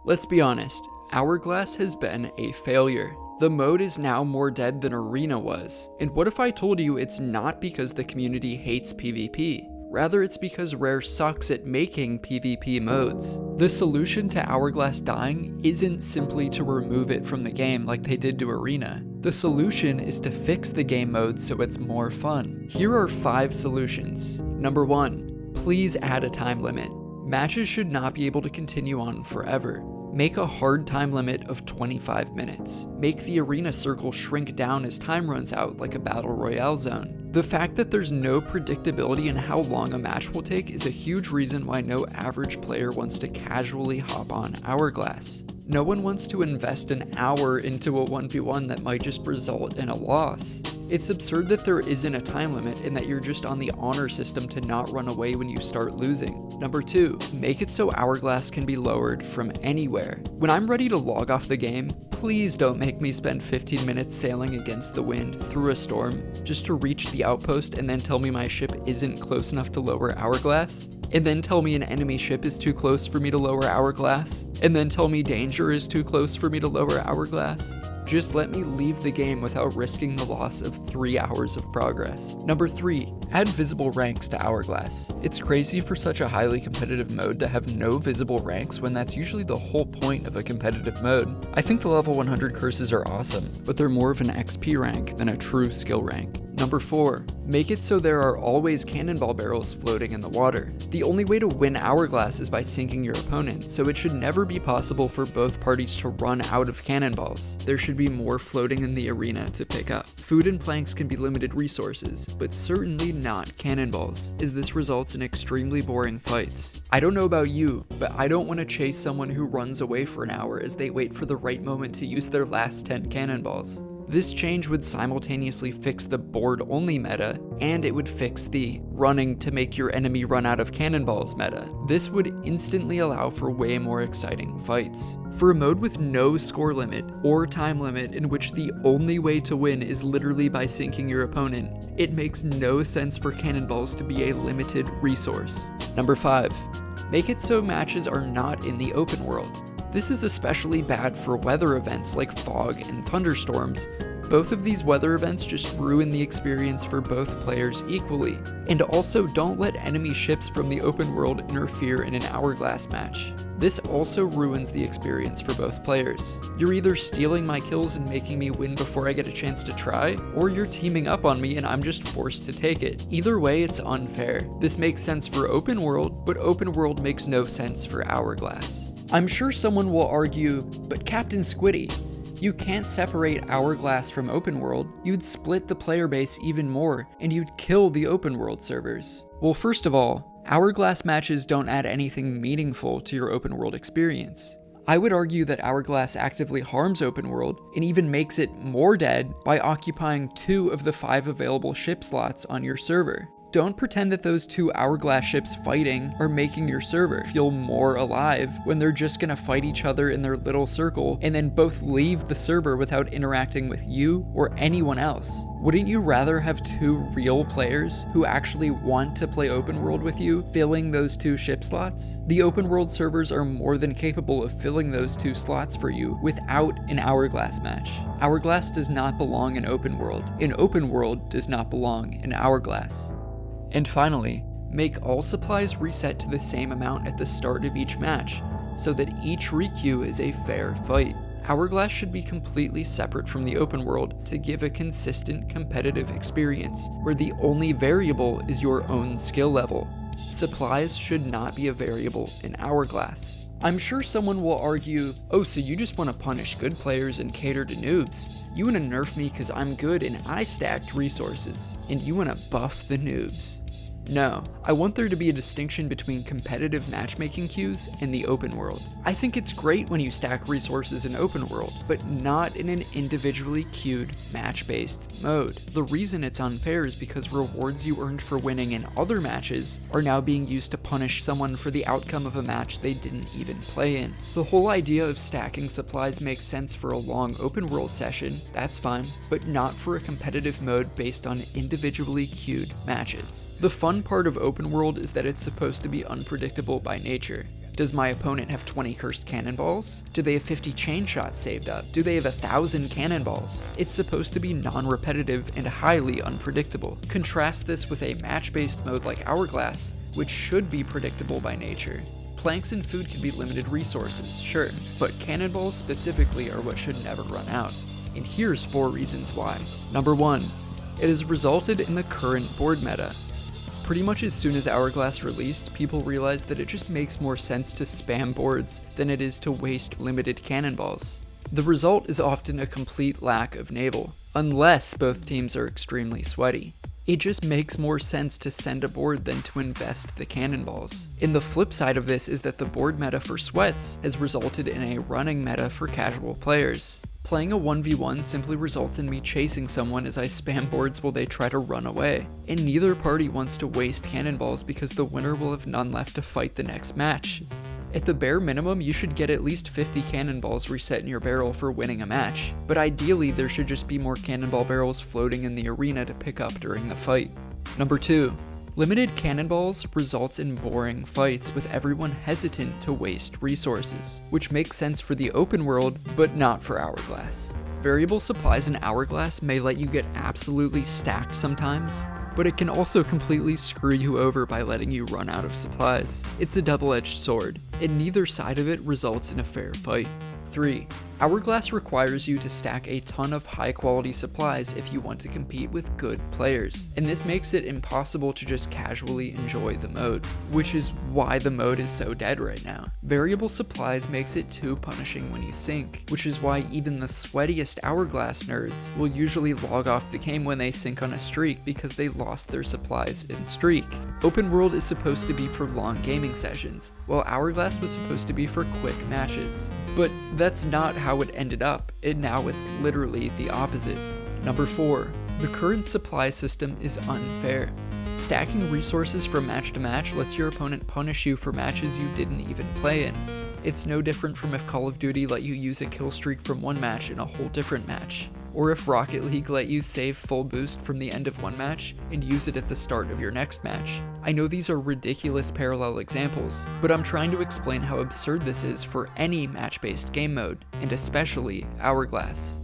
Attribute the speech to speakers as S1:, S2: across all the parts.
S1: Let's be honest, Hourglass has been a failure. The mode is now more dead than Arena was. And what if I told you it's not because the community hates PvP? Rather, it's because Rare sucks at making PvP modes. The solution to Hourglass dying isn't simply to remove it from the game like they did to Arena. The solution is to fix the game mode so it's more fun. Here are 5 solutions. Number 1, please add a time limit. Matches should not be able to continue on forever. Make a hard time limit of 25 minutes. Make the arena circle shrink down as time runs out like a battle royale zone. The fact that there's no predictability in how long a match will take is a huge reason why no average player wants to casually hop on Hourglass. No one wants to invest an hour into a 1v1 that might just result in a loss. It's absurd that there isn't a time limit and that you're just on the honor system to not run away when you start losing. Number 2, make it so Hourglass can be lowered from anywhere. When I'm ready to log off the game, please don't make me spend 15 minutes sailing against the wind through a storm just to reach the outpost and then tell me my ship isn't close enough to lower Hourglass. And then tell me an enemy ship is too close for me to lower Hourglass. And then tell me danger is too close for me to lower Hourglass. Just let me leave the game without risking the loss of 3 hours of progress. Number 3, add visible ranks to Hourglass. It's crazy for such a highly competitive mode to have no visible ranks when that's usually the whole point of a competitive mode. I think the level 100 curses are awesome, but they're more of an XP rank than a true skill rank. Number 4, make it so there are always cannonball barrels floating in the water. The only way to win Hourglass is by sinking your opponent, so it should never be possible for both parties to run out of cannonballs. There should be more floating in the arena to pick up. Food and planks can be limited resources, but certainly not cannonballs, as this results in extremely boring fights. I don't know about you, but I don't want to chase someone who runs away for an hour as they wait for the right moment to use their last 10 cannonballs. This change would simultaneously fix the board-only meta, and it would fix the running to make your enemy run out of cannonballs meta. This would instantly allow for way more exciting fights. For a mode with no score limit or time limit in which the only way to win is literally by sinking your opponent, it makes no sense for cannonballs to be a limited resource. Number 5, make it so matches are not in the open world. This is especially bad for weather events like fog and thunderstorms. Both of these weather events just ruin the experience for both players equally. And also, don't let enemy ships from the open world interfere in an Hourglass match. This also ruins the experience for both players. You're either stealing my kills and making me win before I get a chance to try, or you're teaming up on me and I'm just forced to take it. Either way, it's unfair. This makes sense for open world, but open world makes no sense for Hourglass. I'm sure someone will argue, but Captain Squiddy, you can't separate Hourglass from open world. You'd split the player base even more, and you'd kill the open world servers. Well, first of all, Hourglass matches don't add anything meaningful to your open world experience. I would argue that Hourglass actively harms open world, and even makes it more dead by occupying 2 of the 5 available ship slots on your server. Don't pretend that those 2 Hourglass ships fighting are making your server feel more alive when they're just gonna fight each other in their little circle and then both leave the server without interacting with you or anyone else. Wouldn't you rather have 2 real players who actually want to play open world with you filling those 2 ship slots? The open world servers are more than capable of filling those 2 slots for you without an Hourglass match. Hourglass does not belong in open world, and open world does not belong in Hourglass. And finally, make all supplies reset to the same amount at the start of each match, so that each requeue is a fair fight. Hourglass should be completely separate from the open world to give a consistent competitive experience, where the only variable is your own skill level. Supplies should not be a variable in Hourglass. I'm sure someone will argue, oh, so you just want to punish good players and cater to noobs. You want to nerf me because I'm good and I stacked resources, and you want to buff the noobs. No, I want there to be a distinction between competitive matchmaking queues and the open world. I think it's great when you stack resources in open world, but not in an individually queued, match-based mode. The reason it's unfair is because rewards you earned for winning in other matches are now being used to punish someone for the outcome of a match they didn't even play in. The whole idea of stacking supplies makes sense for a long open world session, that's fine, but not for a competitive mode based on individually queued matches. The fun part of open world is that it's supposed to be unpredictable by nature. Does my opponent have 20 cursed cannonballs? Do they have 50 chain shots saved up? Do they have 1,000 cannonballs? It's supposed to be non-repetitive and highly unpredictable. Contrast this with a match-based mode like Hourglass, which should be predictable by nature. Planks and food can be limited resources, sure, but cannonballs specifically are what should never run out. And here's 4 reasons why. Number 1, it has resulted in the current board meta. Pretty much as soon as Hourglass released, people realized that it just makes more sense to spam boards than it is to waste limited cannonballs. The result is often a complete lack of naval, unless both teams are extremely sweaty. It just makes more sense to send a board than to invest the cannonballs. And the flip side of this is that the board meta for sweats has resulted in a running meta for casual players. Playing a 1v1 simply results in me chasing someone as I spam boards while they try to run away, and neither party wants to waste cannonballs because the winner will have none left to fight the next match. At the bare minimum, you should get at least 50 cannonballs reset in your barrel for winning a match, but ideally there should just be more cannonball barrels floating in the arena to pick up during the fight. Number 2. Limited cannonballs results in boring fights with everyone hesitant to waste resources, which makes sense for the open world, but not for Hourglass. Variable supplies in Hourglass may let you get absolutely stacked sometimes, but it can also completely screw you over by letting you run out of supplies. It's a double-edged sword, and neither side of it results in a fair fight. 3. Hourglass requires you to stack a ton of high-quality supplies if you want to compete with good players, and this makes it impossible to just casually enjoy the mode, which is why the mode is so dead right now. Variable supplies makes it too punishing when you sink, which is why even the sweatiest Hourglass nerds will usually log off the game when they sink on a streak because they lost their supplies in streak. Open world is supposed to be for long gaming sessions, while Hourglass was supposed to be for quick matches. But that's not how it ended up, and now it's literally the opposite. Number 4. The current supply system is unfair. Stacking resources from match to match lets your opponent punish you for matches you didn't even play in. It's no different from if Call of Duty let you use a kill streak from one match in a whole different match, or if Rocket League let you save full boost from the end of one match and use it at the start of your next match. I know these are ridiculous parallel examples, but I'm trying to explain how absurd this is for any match-based game mode, and especially Hourglass.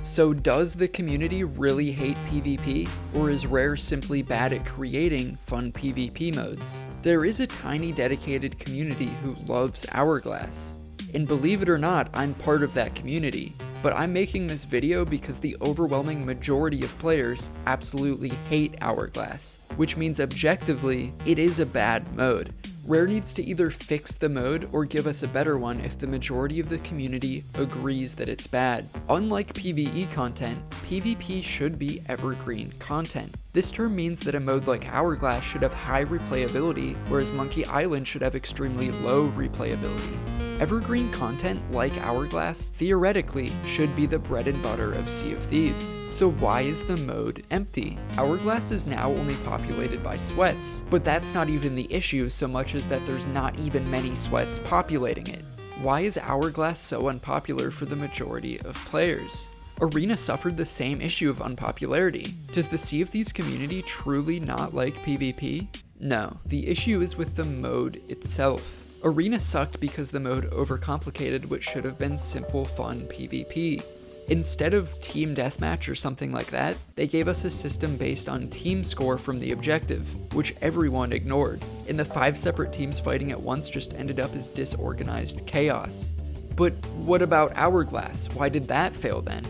S1: So does the community really hate PvP, or is Rare simply bad at creating fun PvP modes? There is a tiny dedicated community who loves Hourglass, and believe it or not, I'm part of that community. But I'm making this video because the overwhelming majority of players absolutely hate Hourglass, which means objectively, it is a bad mode. Rare needs to either fix the mode or give us a better one if the majority of the community agrees that it's bad. Unlike PvE content, PvP should be evergreen content. This term means that a mode like Hourglass should have high replayability, whereas Monkey Island should have extremely low replayability. Evergreen content like Hourglass theoretically should be the bread and butter of Sea of Thieves. So why is the mode empty? Hourglass is now only populated by sweats, but that's not even the issue so much as that there's not even many sweats populating it. Why is Hourglass so unpopular for the majority of players? Arena suffered the same issue of unpopularity. Does the Sea of Thieves community truly not like PvP? No, the issue is with the mode itself. Arena sucked because the mode overcomplicated what should have been simple, fun PvP. Instead of team deathmatch or something like that, they gave us a system based on team score from the objective, which everyone ignored, and the 5 separate teams fighting at once just ended up as disorganized chaos. But what about Hourglass? Why did that fail then?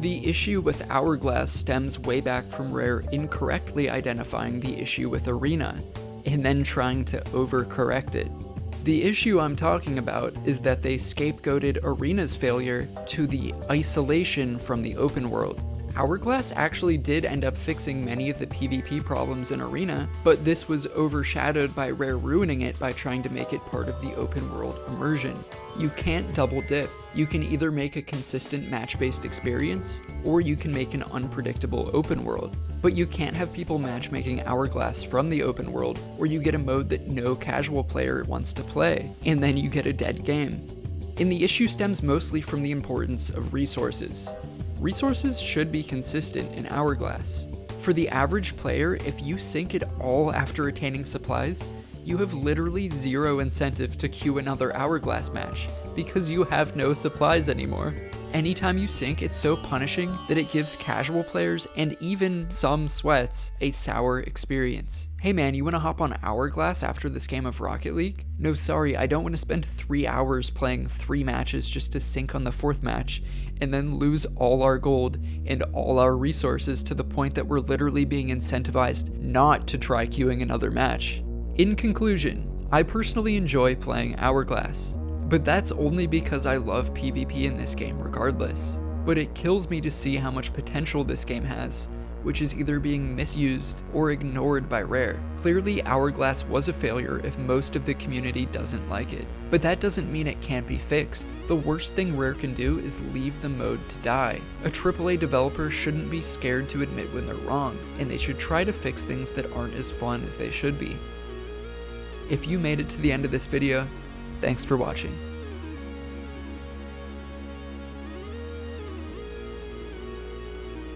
S1: The issue with Hourglass stems way back from Rare incorrectly identifying the issue with Arena, and then trying to overcorrect it. The issue I'm talking about is that they scapegoated Arena's failure to the isolation from the open world. Hourglass actually did end up fixing many of the PvP problems in Arena, but this was overshadowed by Rare ruining it by trying to make it part of the open world immersion. You can't double dip. You can either make a consistent match-based experience, or you can make an unpredictable open world. But you can't have people matchmaking Hourglass from the open world, or you get a mode that no casual player wants to play, and then you get a dead game. And the issue stems mostly from the importance of resources. Resources should be consistent in Hourglass. For the average player, if you sink it all after attaining supplies, you have literally zero incentive to queue another Hourglass match, because you have no supplies anymore. Anytime you sink, it's so punishing that it gives casual players, and even some sweats, a sour experience. Hey man, you wanna hop on Hourglass after this game of Rocket League? No sorry, I don't wanna spend 3 hours playing 3 matches just to sink on the 4th match, and then lose all our gold and all our resources to the point that we're literally being incentivized not to try queuing another match. In conclusion, I personally enjoy playing Hourglass, but that's only because I love PvP in this game regardless. But it kills me to see how much potential this game has, which is either being misused or ignored by Rare. Clearly, Hourglass was a failure if most of the community doesn't like it, but that doesn't mean it can't be fixed. The worst thing Rare can do is leave the mode to die. A AAA developer shouldn't be scared to admit when they're wrong, and they should try to fix things that aren't as fun as they should be. If you made it to the end of this video, thanks for watching.